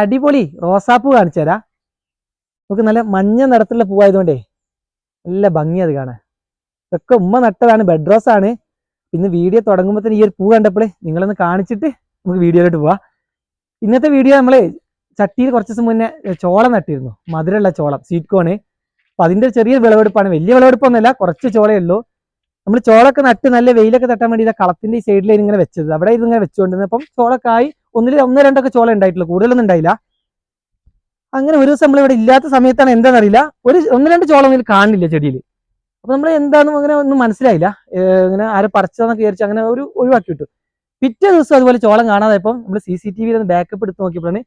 അടിപൊളി റോസാപ്പൂ കാണിച്ചു തരാം. നമുക്ക് നല്ല മഞ്ഞ നിറത്തിലുള്ള പൂവായതുകൊണ്ടേ നല്ല ഭംഗി അത് കാണാൻ. ഇതൊക്കെ ഉമ്മ നട്ടതാണ്, ബെഡ് റോസ് ആണ്. പിന്നെ വീഡിയോ തുടങ്ങുമ്പോൾ തന്നെ ഈ ഒരു പൂ കണ്ടപ്പോൾ നിങ്ങളൊന്ന് കാണിച്ചിട്ട് നമുക്ക് വീഡിയോയിലോട്ട് പോവാം. ഇന്നത്തെ വീഡിയോ നമ്മൾ ചട്ടിയിൽ കുറച്ച് ദിവസം മുന്നേ ചോളം നട്ടിരുന്നു, മധുരമുള്ള ചോളം, സ്വീറ്റ് കോണ്. അപ്പം അതിൻ്റെ ചെറിയ വിളവെടുപ്പാണ്, വലിയ വിളവെടുപ്പൊന്നുമല്ല, കുറച്ച് ചോളേ ഉള്ളൂ. നമ്മൾ ചോളൊക്കെ നട്ട് നല്ല വെയിലൊക്കെ തട്ടാൻ വേണ്ടി കളത്തിൻ്റെ ഈ സൈഡിലാണ് ഇങ്ങനെ വെച്ചത്. അവിടെ ഇതിങ്ങനെ വെച്ചുകൊണ്ടിരുന്നപ്പം ചോളക്കായി ഒന്നോ രണ്ടൊക്കെ ചോളം ഉണ്ടായിട്ടുള്ളൂ, കൂടുതലൊന്നും ഉണ്ടായില്ല. അങ്ങനെ ഒരു ദിവസം നമ്മളിവിടെ ഇല്ലാത്ത സമയത്താണ് എന്താണെന്നറിയില്ല, ഒന്ന് രണ്ട് ചോളം ഇതിൽ കാണില്ല ചെടിയിൽ. അപ്പൊ നമ്മൾ എന്താണെന്നും അങ്ങനെ ഒന്നും മനസ്സിലായില്ല. ഇങ്ങനെ ആരും പറിച്ചതെന്നൊക്കെ വിചാരിച്ചു അങ്ങനെ ഒഴിവാക്കി വിട്ടു. പിറ്റേ ദിവസം അതുപോലെ ചോളം കാണാതായപ്പോൾ നമ്മൾ CCTV ഒന്ന് ബാക്കപ്പ് എടുത്ത് നോക്കിയപ്പോഴാണ്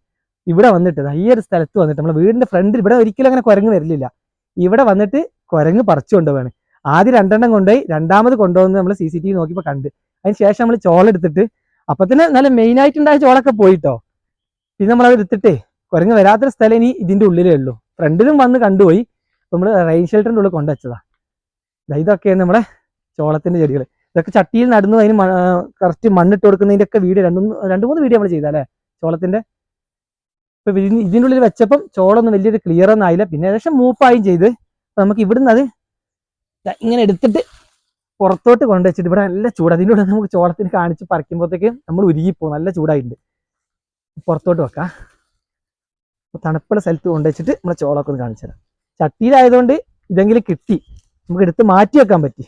ഇവിടെ വന്നിട്ടത്. ഈ ഒരു സ്ഥലത്ത് വന്നിട്ട് നമ്മുടെ വീടിന്റെ ഫ്രണ്ടിൽ, ഇവിടെ ഒരിക്കലും അങ്ങനെ കുരങ്ങ് വരില്ല, ഇവിടെ വന്നിട്ട് കുരങ്ങ് പറിച്ചു കൊണ്ടുപോവാണ്. ആദ്യം 2 കൊണ്ടുപോയി, രണ്ടാമത് കൊണ്ടുപോകുന്നത് നമ്മൾ CCTV നോക്കിയപ്പോൾ കണ്ട്. അതിന് ശേഷം നമ്മൾ ചോളം എടുത്തിട്ട്, അപ്പൊ തന്നെ നല്ല മെയിൻ ആയിട്ടുണ്ടായ ചോളൊക്കെ പോയിട്ടോ. പിന്നെ നമ്മളത് എടുത്തിട്ടേ, കുരങ്ങ് വരാത്തൊരു സ്ഥലം ഇനി ഇതിന്റെ ഉള്ളിലേ ഉള്ളൂ. ഫ്രണ്ടിലും വന്ന് കണ്ടുപോയി. അപ്പൊ നമ്മൾ റെയിൻ ഷെൽട്ടറിന്റെ ഉള്ളിൽ കൊണ്ടുവച്ചതാ. ഇതൊക്കെയാണ് നമ്മുടെ ചോളത്തിന്റെ ചെടികൾ. ഇതൊക്കെ ചട്ടിയിൽ നടന്നു, അതിന് കറക്റ്റ് മണ്ണിട്ട് കൊടുക്കുന്നതിന്റെ ഒക്കെ വീഡിയോ 2-3 വീഡിയോ നമ്മൾ ചെയ്താലേ ചോളത്തിന്റെ. ഇപ്പൊ ഇതിൻ്റെ ഉള്ളിൽ വെച്ചപ്പം ചോളൊന്നും വലിയൊരു ക്ലിയർ ഒന്നും ആയില്ല. പിന്നെ ഏകദേശം മൂപ്പായും ചെയ്ത് നമുക്ക് ഇവിടുന്ന് അത് ഇങ്ങനെ എടുത്തിട്ട് പുറത്തോട്ട് കൊണ്ടുവച്ചിട്ട്, ഇവിടെ നല്ല ചൂട്, അതിൻ്റെ ഉള്ളിൽ നമുക്ക് ചോളത്തിന് കാണിച്ച് പറിക്കുമ്പോഴത്തേക്ക് നമ്മൾ ഉരുകിപ്പോകും, നല്ല ചൂടായിട്ടുണ്ട്. പുറത്തോട്ട് വെക്കാം. തണുപ്പുള്ള സ്ഥലത്ത് കൊണ്ടുവച്ചിട്ട് നമ്മളെ ചോളമൊക്കെ ഒന്ന് കാണിച്ചു തരാം. ചട്ടിയിലായതുകൊണ്ട് ഇതെങ്കിലും കിട്ടി, നമുക്ക് എടുത്ത് മാറ്റി വെക്കാൻ പറ്റി.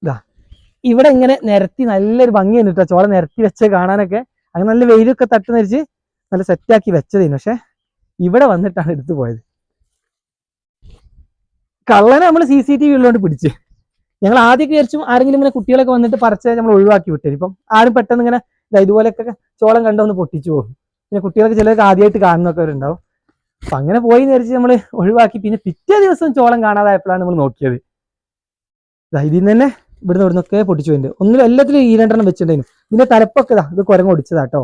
ഇതാ ഇവിടെ ഇങ്ങനെ നിരത്തി നല്ലൊരു ഭംഗിയാണ് കേട്ടോ, ചോളം നിരത്തി വെച്ച് കാണാനൊക്കെ. അങ്ങനെ നല്ല വെയിലൊക്കെ തട്ട് നരിച്ച് നല്ല സെറ്റാക്കി വെച്ചതേനു. പക്ഷെ ഇവിടെ വന്നിട്ടാണ് എടുത്തു പോയത്. കള്ളനെ നമ്മൾ CCTV ഉള്ളതുകൊണ്ട് പിടിച്ച്. ഞങ്ങൾ ആദ്യമൊക്കെ വിചാരിച്ചു ആരെങ്കിലും ഇങ്ങനെ കുട്ടികളൊക്കെ വന്നിട്ട് പറിച്ച് നമ്മൾ ഒഴിവാക്കി വിട്ടേ. ഇപ്പം ആരും പെട്ടെന്ന് ഇങ്ങനെ ഇതുപോലെയൊക്കെ ചോളം കണ്ടൊന്ന് പൊട്ടിച്ചു പോകും. പിന്നെ കുട്ടികളൊക്കെ ചിലർക്ക് ആദ്യമായിട്ട് കാണുന്നൊക്കെ അവരുണ്ടാവും. അപ്പൊ അങ്ങനെ പോയി വിചാരിച്ച് നമ്മൾ ഒഴിവാക്കി. പിന്നെ പിറ്റേ ദിവസം ചോളം കാണാതായപ്പോഴാണ് നമ്മൾ നോക്കിയത്. ഇതിൽ തന്നെ ഇവിടുന്നൊക്കെ പൊട്ടിച്ചു പോയിട്ടുണ്ട്. ഒന്നിലും എല്ലാത്തിലും ഈ 2 വെച്ചിട്ടുണ്ടായിരുന്നു. ഇതിന്റെ തലപ്പൊക്കെ ഇത് കുരങ്ങ് ഒടിച്ചതാട്ടോ.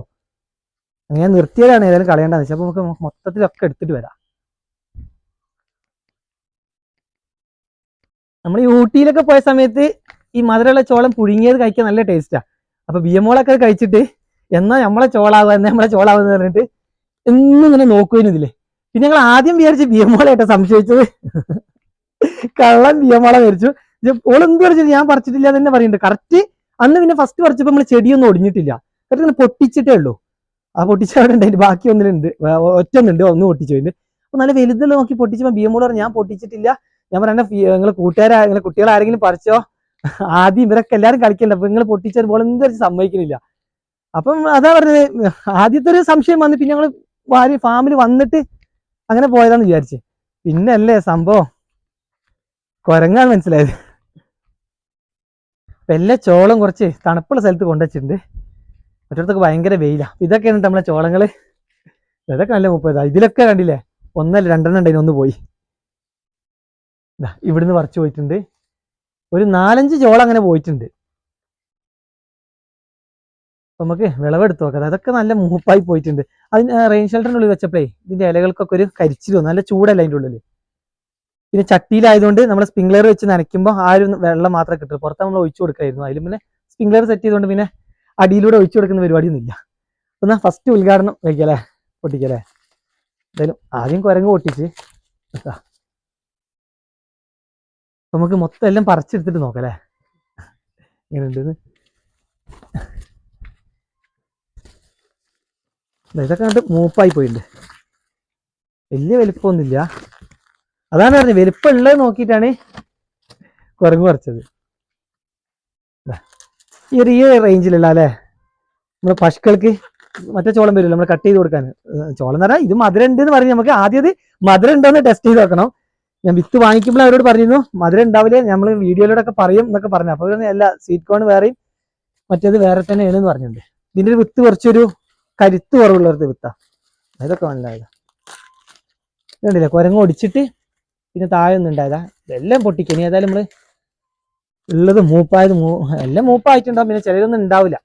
അങ്ങനെ നിർത്തിയതാണ്, ഏതായാലും കളയേണ്ടതെന്ന് വെച്ചാൽ. അപ്പൊ നമുക്ക് മൊത്തത്തിലൊക്കെ എടുത്തിട്ട് വരാം. നമ്മൾ ഈ ഊട്ടിയിലൊക്കെ പോയ സമയത്ത് ഈ മധുരമുള്ള ചോളം പുഴുങ്ങിയത് കഴിക്കാൻ നല്ല ടേസ്റ്റാ. അപ്പൊ ബിയമോളൊക്കെ കഴിച്ചിട്ട് എന്നാ നമ്മളെ ചോളാവുന്ന പറഞ്ഞിട്ട് എന്നും ഇങ്ങനെ നോക്കുവാനും ഇതില്. പിന്നെ ഞങ്ങൾ ആദ്യം വിചാരിച്ച് ബിയമോളായിട്ടോ സംശയിച്ചത്. കള്ളൻ ബിയമോള മരിച്ചു. ഓളെന്ത് പറിച്ചത് ഞാൻ പറിച്ചിട്ടില്ല തന്നെ പറയുന്നുണ്ട്. കറക്റ്റ് അന്ന് പിന്നെ ഫസ്റ്റ് പറിച്ചപ്പോൾ നമ്മൾ ചെടിയൊന്നും ഒടിഞ്ഞിട്ടില്ല, കറക്റ്റ് ഇങ്ങനെ പൊട്ടിച്ചിട്ടേ ഉള്ളൂ. ആ പൊട്ടിച്ചവിടെ ഉണ്ടായിട്ട് ബാക്കി ഒന്നിലുണ്ട്, ഒറ്റൊന്നുണ്ട്, ഒന്ന് പൊട്ടിച്ചു പോയിട്ട്. അപ്പൊ നല്ല വലുതെല്ലാം നോക്കി പൊട്ടിച്ചപ്പോൾ ബിയമോള് പറഞ്ഞു ഞാൻ പൊട്ടിച്ചിട്ടില്ല. ഞാൻ പറഞ്ഞ നിങ്ങൾ കൂട്ടുകാരെ കുട്ടികൾ ആരെങ്കിലും പറിച്ചോ, ആദ്യം ഇവരൊക്കെ എല്ലാവരും കളിക്കണ്ട, അപ്പൊ നിങ്ങൾ പൊട്ടിച്ചാൽ പോലെ എന്തൊരു സമ്മതിക്കുന്നില്ല. അപ്പം അതാ പറഞ്ഞത്, ആദ്യത്തെ ഒരു സംശയം വന്ന് പിന്നെ ഞങ്ങൾ ഫാമിൽ വന്നിട്ട് അങ്ങനെ പോയതാന്ന് വിചാരിച്ച്. പിന്നെ അല്ലേ സംഭവം കുരങ്ങാൻ മനസ്സിലായത്. അപ്പൊ എല്ലാ ചോളം കുറച്ച് തണുപ്പുള്ള സ്ഥലത്ത് കൊണ്ടുവച്ചിട്ടുണ്ട്. മറ്റൊക്കെ ഭയങ്കര വെയിലാ. ഇതൊക്കെയാണ് നമ്മളെ ചോളങ്ങള്. ഇതൊക്കെ നല്ല 30. ഇതിലൊക്കെ കണ്ടില്ലേ, 1 അല്ല 2 ഉണ്ടായിരുന്നു, ഒന്ന് പോയി. ഇവിടുന്ന് പറിച്ചു പോയിട്ടുണ്ട്. ഒരു 4-5 ചോളം അങ്ങനെ പോയിട്ടുണ്ട്. നമുക്ക് വിളവെടുത്ത് നോക്കാം. അതൊക്കെ നല്ല മൂപ്പായി പോയിട്ടുണ്ട്. അതിന് റെയിൻ ഷെൽട്ടറിൻ്റെ ഉള്ളിൽ വെച്ചപ്പോഴേ ഇതിന്റെ ഇലകൾക്കൊക്കെ ഒരു കരിച്ചിൽ വന്നു, നല്ല ചൂടല്ല അതിൻ്റെ ഉള്ളിൽ. പിന്നെ ചട്ടിയിലായതുകൊണ്ട് നമ്മൾ സ്പ്രിംഗ്ലർ വെച്ച് നനയ്ക്കുമ്പോൾ ആ ഒരു വെള്ളം മാത്രമേ കിട്ടുള്ളൂ, പുറത്ത് നമ്മൾ ഒഴിച്ചു കൊടുക്കായിരുന്നു. അതിലും പിന്നെ സ്പ്രിംഗ്ലർ സെറ്റ് ചെയ്തുകൊണ്ട് പിന്നെ അടിയിലൂടെ ഒഴിച്ചു കൊടുക്കുന്ന പരിപാടിയൊന്നും ഇല്ല. എന്നാൽ ഫസ്റ്റ് ഉദ്ഘാടനം കഴിക്കല്ലേ, പൊട്ടിക്കല്ലേ. എന്തായാലും ആദ്യം കുരങ്ങ് പൊട്ടിച്ച് നമുക്ക് മൊത്തം എല്ലാം പറിച്ചെടുത്തിട്ട് നോക്കല്ലേ എങ്ങനെയുണ്ടെന്ന്. ഇതൊക്കെ കണ്ട് മൂപ്പായി പോയിട്ടുണ്ട്, വലിയ വലിപ്പമൊന്നുമില്ല. അതാണ് പറഞ്ഞത്, വലിപ്പം ഉള്ളത് നോക്കിയിട്ടാണ് കുരങ്ങ് പറിച്ചത്. ഈ റേഞ്ചിലുള്ള അല്ലേ നമ്മുടെ പശുക്കൾക്ക് മറ്റേ ചോളം വരില്ല, നമ്മൾ കട്ട് ചെയ്ത് കൊടുക്കാൻ. ചോളം എന്ന് പറഞ്ഞാൽ ഇത് മധുരം ഉണ്ട് എന്ന് പറഞ്ഞ് നമുക്ക് ആദ്യം അത് മധുരം ഉണ്ടോന്ന് ടെസ്റ്റ് ചെയ്ത് നോക്കണം. ഞാൻ വിത്ത് വാങ്ങിക്കുമ്പോൾ അവരോട് പറഞ്ഞിരുന്നു മധുരം ഉണ്ടാവില്ലേ, നമ്മൾ വീഡിയോയിലൂടെ ഒക്കെ പറയും എന്നൊക്കെ പറഞ്ഞു. അപ്പോൾ എല്ലാ സ്വീറ്റ് കോൺ വേറെയും മറ്റേത് വേറെ തന്നെയാണെന്ന് പറഞ്ഞിട്ടുണ്ട്. ഇതിൻ്റെ ഒരു വിത്ത് കുറച്ചൊരു കരുത്ത് കുറവുള്ളവർക്ക് വിത്താ. അതൊക്കെ നല്ലതായതാ. കണ്ടില്ലേ, കുരങ്ങ് ഒടിച്ചിട്ട് പിന്നെ താഴെ ഒന്നും ഉണ്ടായതാ. ഇതെല്ലാം പൊട്ടിക്കണി. ഏതായാലും നമ്മള് ഉള്ളത് മൂപ്പായത് എല്ലാം മൂപ്പായിട്ടുണ്ടാവും, പിന്നെ ചിലരൊന്നും ഉണ്ടാവില്ല.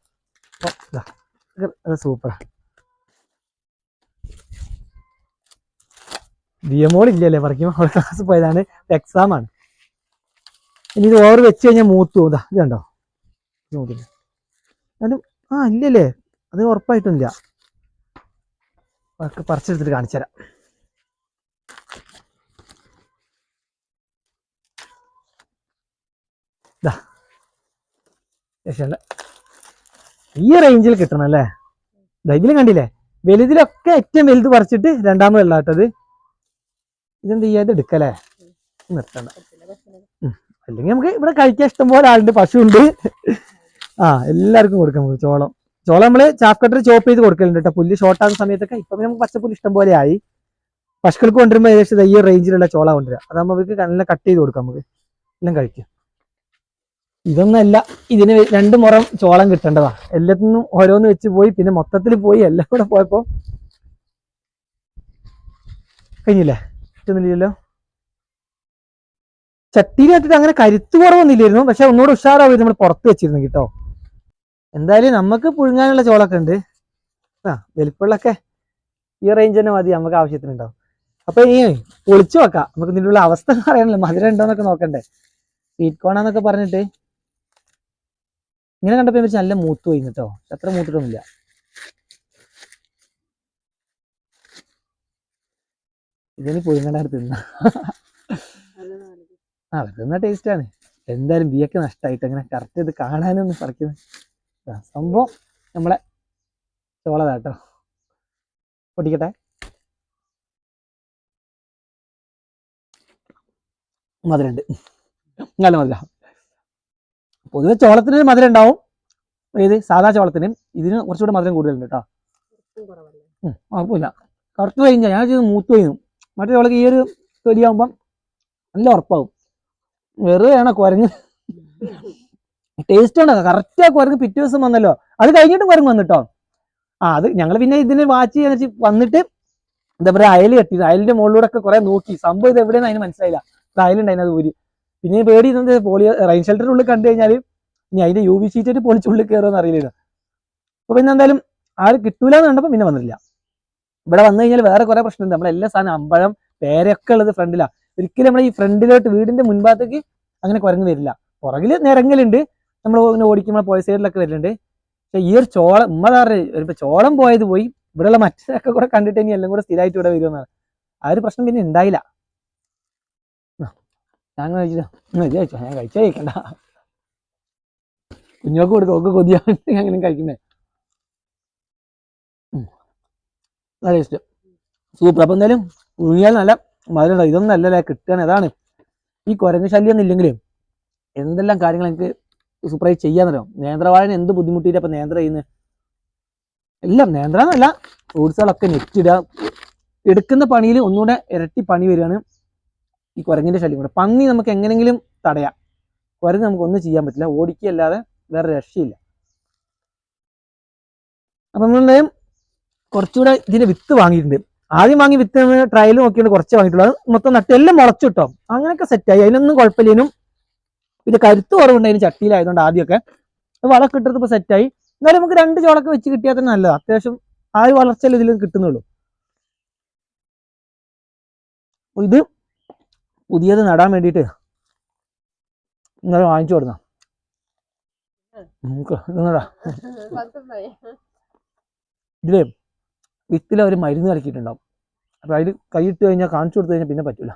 സൂപ്പറാ. ബിയമോൾ ഇല്ലല്ലേ പറിക്കുമ്പോൾ, ക്ലാസ് പോയതാണ്, എക്സാം ആണ്. ഇനി ഇത് ഓവർ വെച്ച് കഴിഞ്ഞാൽ മൂത്തു. ഇത് കണ്ടോ നോക്കില്ല. എന്നാലും ഇല്ലല്ലേ, അത് ഉറപ്പായിട്ടില്ല. ഒക്കെ പറിച്ചെടുത്തിട്ട് കാണിച്ചു തരാം. ഈ റേഞ്ചിൽ കിട്ടണം അല്ലേ? ഇതിലും കണ്ടില്ലേ, വലുതിലൊക്കെ ഏറ്റവും വലുത് പറിച്ചിട്ട് രണ്ടാമത് വെള്ളാട്ടത്. ഇതെന്ത് ചെയ്യാതെ എടുക്കല്ലേ, നിർത്തണ്ട. അല്ലെങ്കിൽ നമുക്ക് ഇവിടെ കഴിക്കാൻ ഇഷ്ടംപോലെ ആളുണ്ട്, പശുണ്ട്. എല്ലാവർക്കും കൊടുക്കാം നമുക്ക് ചോളം. നമ്മള് ചാക്കട്ടർ ചോപ്പ് ചെയ്ത് കൊടുക്കലുണ്ട് കേട്ടോ, പുല്ല് ഷോർട്ടാകുന്ന സമയത്തൊക്കെ. ഇപ്പൊ നമുക്ക് പച്ചപ്പുല്ല് ഇഷ്ടം പോലെ ആയി. പശുക്കൾക്ക് കൊണ്ടുവരുമ്പോൾ ഏകദേശം ഈ റേഞ്ചിലുള്ള ചോള കൊണ്ടുവരിക. അതാകുമ്പോൾ അവർക്ക് നല്ല കട്ട് ചെയ്ത് കൊടുക്കാം, നമുക്ക് എല്ലാം കഴിക്കും. ഇതൊന്നല്ല, ഇതിന് 2 മുറം ചോളം കിട്ടേണ്ടതാ. എല്ലാത്തിനും ഓരോന്ന് വെച്ച് പോയി, പിന്നെ മൊത്തത്തിൽ പോയി, എല്ലാം കൂടെ പോയപ്പോ കഴിഞ്ഞില്ലേ, കിട്ടുന്നില്ലല്ലോ. ചട്ടിയിൽ വെച്ചിട്ട് അങ്ങനെ കരുത്ത് കുറവൊന്നുമില്ലായിരുന്നു, പക്ഷെ ഒന്നുകൂടെ ഉഷാറാവും നമ്മൾ പുറത്ത് വെച്ചിരുന്നു കേട്ടോ. എന്തായാലും നമുക്ക് പുഴുങ്ങാനുള്ള ചോളൊക്കെ ഉണ്ട്. വലിപ്പമുള്ളൊക്കെ ഈ റേഞ്ച് തന്നെ മതി, നമുക്ക് ആവശ്യത്തിനുണ്ടാവും. അപ്പൊ ഈ പൊളിച്ചു വെക്കാം, നമുക്ക് ഇതിനുള്ള അവസ്ഥ അറിയണല്ലോ, മധുരം ഉണ്ടോന്നൊക്കെ നോക്കണ്ടേ. സ്വീറ്റ് കോണാന്നൊക്കെ പറഞ്ഞിട്ട് ഇങ്ങനെ കണ്ടപ്പോ വെച്ച് നല്ല മൂത്ത് പോയി കേട്ടോ, അത്ര മൂത്തിട്ടൊന്നുമില്ല. ഇതിന് പുഴുങ്ങണ്ടാണ് തിന്ന. തിന്ന ടേസ്റ്റാണ്. എന്തായാലും ബിയൊക്കെ നഷ്ടമായിട്ട് അങ്ങനെ കറക്റ്റ് ഇത് കാണാനൊന്നും പറിക്കുന്നത് സംഭവം നമ്മളെ ചോളതാട്ടോ. പൊട്ടിക്കട്ടെ. മധുരമുണ്ട്, നല്ല മധുരം. പൊതുവെ ചോളത്തിന് മധുരം ഉണ്ടാവും, ഏത് സാധാ ചോളത്തിന്. ഇതിന് കുറച്ചുകൂടെ മധുരം കൂടുതലുണ്ട് കേട്ടോ. കുഴപ്പമില്ല, കറുത്ത് കഴിഞ്ഞാൽ ഞാൻ ചെയ്ത് മൂത്ത് കഴിഞ്ഞു. മറ്റേ ചോളക്ക് ഈ ഒരു തൊലിയാകുമ്പം നല്ല ഉറപ്പാവും. വെറുതെ ആണോ കുരങ്ങ്, ടേസ്റ്റ് ഉണ്ടോ കറക്റ്റ്. ആ കുരങ്ങ് പിറ്റേ ദിവസം വന്നല്ലോ, അത് കഴിഞ്ഞിട്ട് കുരങ്ങ് വന്നിട്ടോ. അത് ഞങ്ങൾ പിന്നെ ഇതിന് വാച്ച് ചെയ്യാന്ന് വെച്ച് വന്നിട്ട് എന്താ പറയുക, അയൽ കെട്ടി. അയലിന്റെ മുകളിലൂടെ ഒക്കെ കുറെ നോക്കി, സംഭവം ഇത് എവിടെയെന്ന് അതിന് മനസ്സിലായില്ല. അയലുണ്ടായിരുന്നു, അത് ഊരി. പിന്നെ പേടി ഇരുന്നത് റെയിൻ ഷെൽറ്ററിന്റെ ഉള്ളിൽ കണ്ടു കഴിഞ്ഞാൽ ഇനി അതിന്റെ UV ഷീറ്റ് പൊളിച്ചുള്ളിൽ കയറുമെന്ന് അറിയില്ല. അപ്പൊ പിന്നെ എന്തായാലും ആര് കിട്ടൂലെന്ന് കണ്ടപ്പോൾ പിന്നെ വന്നില്ല. ഇവിടെ വന്നു കഴിഞ്ഞാൽ വേറെ കുറെ പ്രശ്നമുണ്ട്. നമ്മളെല്ലാ സാധനം അമ്പഴം പേരൊക്കെ ഉള്ളത് ഫ്രണ്ടിലാണ്. ഒരിക്കലും നമ്മുടെ ഈ ഫ്രണ്ടിലോട്ട് വീടിന്റെ മുൻഭാഗത്തേക്ക് അങ്ങനെ കുരങ്ങ് വരില്ല. പുറകിൽ നിരങ്ങലുണ്ട്, നമ്മൾ ഓടിക്കുമ്പോൾ പോയ സൈഡിലൊക്കെ വരുന്നുണ്ട്. പക്ഷെ ഈ ഒരു ചോളം ഉമ്മ ചോളം പോയത് പോയി, ഇവിടെയുള്ള മറ്റൊക്കെ കൂടെ കണ്ടിട്ട് ഇനി എല്ലാം കൂടെ സ്ഥിരമായിട്ട് ഇവിടെ വരുമെന്നാണ്. ആ ഒരു പ്രശ്നം പിന്നെ ഉണ്ടായില്ല. ഞാൻ കഴിച്ചില്ല, ഞാൻ കഴിക്കണ്ട, കുഞ്ഞോക്ക് കൊടുക്കും, ഒക്കെ കൊതിയാണ് അങ്ങനെ കഴിക്കുന്നേ. നല്ല ടേസ്റ്റ്, സൂപ്പർ. അപ്പൊ എന്തായാലും പുഴുങ്ങിയാൽ നല്ല മധുരം ഉണ്ടാവും. ഇതൊന്നും അല്ലല്ലേ കിട്ടുകയാണ്. അതാണ് ഈ കുരങ്ങ് ശല്യം ഒന്നും ഇല്ലെങ്കിലും എന്തെല്ലാം കാര്യങ്ങൾ എനിക്ക് സൂപ്പറായി ചെയ്യാന്നല്ലോ. നേന്ത്രവാഴന് എന്ത് ബുദ്ധിമുട്ടിയിട്ട് അപ്പൊ നേന്ത്ര ചെയ്യുന്നത് എല്ലാം നേന്ത്രന്നല്ല, ഫ്രൂട്ട്സുകളൊക്കെ നെറ്റിടുക. എടുക്കുന്ന പണിയിൽ ഒന്നുകൂടെ ഇരട്ടി പണി വരികയാണ് ഈ കുരങ്ങിന്റെ ശല്യം കൂടെ. പന്നി നമുക്ക് എങ്ങനെങ്കിലും തടയാം, കുരങ്ങ് നമുക്ക് ഒന്നും ചെയ്യാൻ പറ്റില്ല, ഓടിക്കല്ലാതെ വേറെ രക്ഷയില്ല. അപ്പൊ നമ്മൾ കുറച്ചുകൂടെ ഇതിന്റെ വിത്ത് വാങ്ങിയിട്ടുണ്ട്. ആദ്യം വാങ്ങി വിത്ത് ട്രയൽ നോക്കിയിട്ട് കുറച്ച് വാങ്ങിയിട്ടുള്ളത്, മൊത്തം നട്ട് എല്ലാം മുളച്ചു കിട്ടോ. അങ്ങനെയൊക്കെ സെറ്റായി, അതിനൊന്നും കുഴപ്പമില്ലേനും. പിന്നെ കരുത്ത് കുറവുണ്ട് അതിന് ചട്ടിയിലായതുകൊണ്ട്. ആദ്യമൊക്കെ വളമൊക്കെ ഇട്ടത് ഇപ്പൊ സെറ്റായി. എന്നാലും നമുക്ക് 2 ചോളൊക്കെ വെച്ച് കിട്ടിയാൽ തന്നെ നല്ലത്. അത്യാവശ്യം ആ ഒരു വളർച്ചയിൽ ഇതിൽ കിട്ടുന്നുള്ളൂ. ഇത് പുതിയത് നടാൻ വേണ്ടിയിട്ട് ഇന്നലെ വാങ്ങിച്ചു കൊടുന്ന ഇതില് വിത്തിൽ അവർ മരുന്ന് കലക്കിയിട്ടുണ്ടാവും. അപ്പൊ അതിൽ കൈയിട്ട് കഴിഞ്ഞാൽ കാണിച്ചു കൊടുത്തു കഴിഞ്ഞാൽ പിന്നെ പറ്റൂല.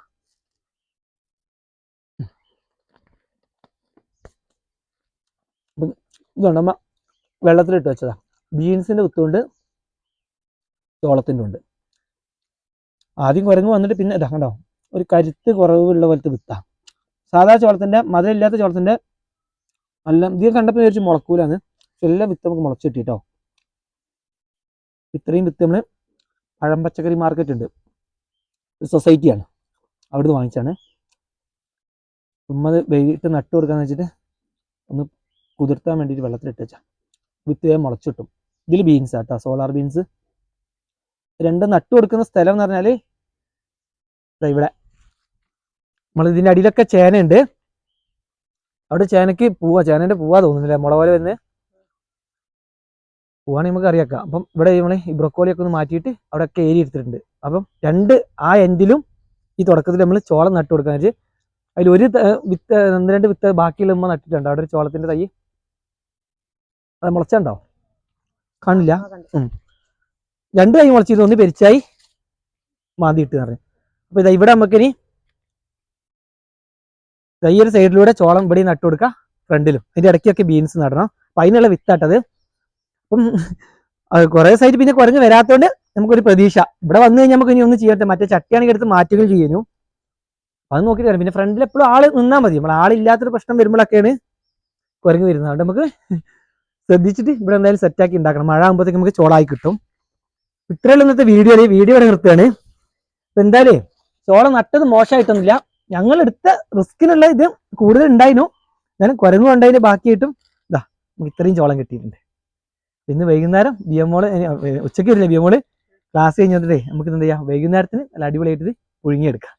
അപ്പം ഇതുണ്ട്, അമ്മ വെള്ളത്തിലിട്ട് വെച്ചതാ. ബീൻസിന്റെ വിത്തുണ്ട്, ചോളത്തിൻ്റെ ഉണ്ട്. ആദ്യം കുരങ്ങ് വന്നിട്ട് പിന്നെ ഇതാ കണ്ടോ, ഒരു കരുത്ത് കുറവുള്ള പോലത്തെ വിത്താ. സാധാ ചോളത്തിന്റെ, മധുരമില്ലാത്ത ചോളത്തിന്റെ എല്ലാം ഇത് കണ്ടപ്പോൾ വിചാരിച്ച് മുളക്കൂലാന്ന്. എല്ലാ വിത്ത് നമുക്ക് മുളച്ച് കിട്ടിട്ടോ. ഇത്രയും വിത്ത് നമ്മൾ പഴം പച്ചക്കറി മാർക്കറ്റ് ഉണ്ട്, ഒരു സൊസൈറ്റിയാണ്, അവിടുന്ന് വാങ്ങിച്ചാണ്. അത് വൈകിട്ട് നട്ട് കൊടുക്കാന്ന് വെച്ചിട്ട് ഒന്ന് കുതിർത്താൻ വേണ്ടിയിട്ട് വെള്ളത്തിലിട്ട് വെച്ചാൽ വിത്ത് മുളച്ചു കിട്ടും. ഇതിൽ ബീൻസ് ആട്ടോ, സോളാർ ബീൻസ്. 2 നട്ട് കൊടുക്കുന്ന സ്ഥലം എന്ന് പറഞ്ഞാൽ ഇവിടെ നമ്മൾ ഇതിൻ്റെ അടിയിലൊക്കെ ചേനയുണ്ട്. അവിടെ ചേനയ്ക്ക് ചേനന്റെ പൂവാ തോന്നുന്നില്ല, മുള പോലെ തന്നെ പൂവാണെങ്കിൽ നമുക്ക് അറിയാക്കാം. അപ്പം ഇവിടെ നമ്മൾ ഈ ബ്രൊക്കോളിയൊക്കെ ഒന്ന് മാറ്റിയിട്ട് അവിടെയൊക്കെ ഏരി എടുത്തിട്ടുണ്ട്. അപ്പം 2 ആ എൻഡിലും ഈ തുടക്കത്തിൽ നമ്മൾ ചോളം നട്ട് കൊടുക്കാന്ന് വെച്ചാൽ അതിൽ ഒരു വിത്ത് 1-2 വിത്ത് ബാക്കിയുള്ള നട്ടിട്ടുണ്ട്. അവിടെ ഒരു ചോളത്തിന്റെ തൈ അത് മുളച്ചുണ്ടാവും. കാണില്ല. രണ്ട് കൈ മുളച്ചിട്ട് ഒന്ന് പെരിച്ചായി മാന്തിയിട്ട് പറഞ്ഞു. അപ്പൊ ഇതാ ഇവിടെ നമുക്കിനി ഈ ഒരു സൈഡിലൂടെ ചോളം ഇവിടെ നട്ടു കൊടുക്കുക, ഫ്രണ്ടിലും അതിന്റെ ഇടയ്ക്കൊക്കെ ബീൻസ് നടണം. അപ്പൊ അതിനുള്ള വിത്താട്ടത്. അപ്പം അത് കുറെ സൈറ്റ് പിന്നെ കുറഞ്ഞ് വരാത്തോണ്ട് നമുക്കൊരു പ്രതീക്ഷ. ഇവിടെ വന്നു കഴിഞ്ഞാൽ നമുക്ക് ഇനി ഒന്നും ചെയ്യട്ടെ, മറ്റേ ചട്ടിയാണെങ്കിൽ എടുത്ത് മാറ്റുകയും ചെയ്യുന്നു. അത് നോക്കിയിട്ട് വരാം. പിന്നെ ഫ്രണ്ടിൽ എപ്പോഴും ആള് നിന്നാൽ മതി. നമ്മൾ ആളില്ലാത്തൊരു പ്രശ്നം വരുമ്പോഴൊക്കെയാണ് കുരങ്ങ് വരുന്നത്. അതുകൊണ്ട് നമുക്ക് ശ്രദ്ധിച്ചിട്ട് ഇവിടെ എന്തായാലും സെറ്റാക്കി ഉണ്ടാക്കണം. മഴ ആകുമ്പോഴത്തേക്ക് നമുക്ക് ചോളായി കിട്ടും. ഇത്രയുള്ള ഇന്നത്തെ വീഡിയോ വരെ നിർത്തുകയാണ്. അപ്പൊ എന്തായാലും ചോളം നട്ടത് മോശമായിട്ടൊന്നുമില്ല. ഞങ്ങൾ എടുത്ത റിസ്കിനുള്ള ഇത് കൂടുതൽ ഉണ്ടായിരുന്നു. എന്നാലും കുരങ്ങും ഉണ്ടായതിന് ബാക്കിയായിട്ടും ഇതാ നമുക്ക് ഇത്രയും ചോളം കിട്ടിയിട്ടുണ്ട്. ഇന്ന് വൈകുന്നേരം ബിയമോള് ഉച്ചയ്ക്ക് വരുന്നില്ല, ബിയമോള് ക്ലാസ് കഴിഞ്ഞ് വന്നിട്ടേ നമുക്ക് എന്ത് ചെയ്യാം, വൈകുന്നേരത്തിന് നല്ല അടിപൊളിയായിട്ട് പുഴുങ്ങിയെടുക്കാം.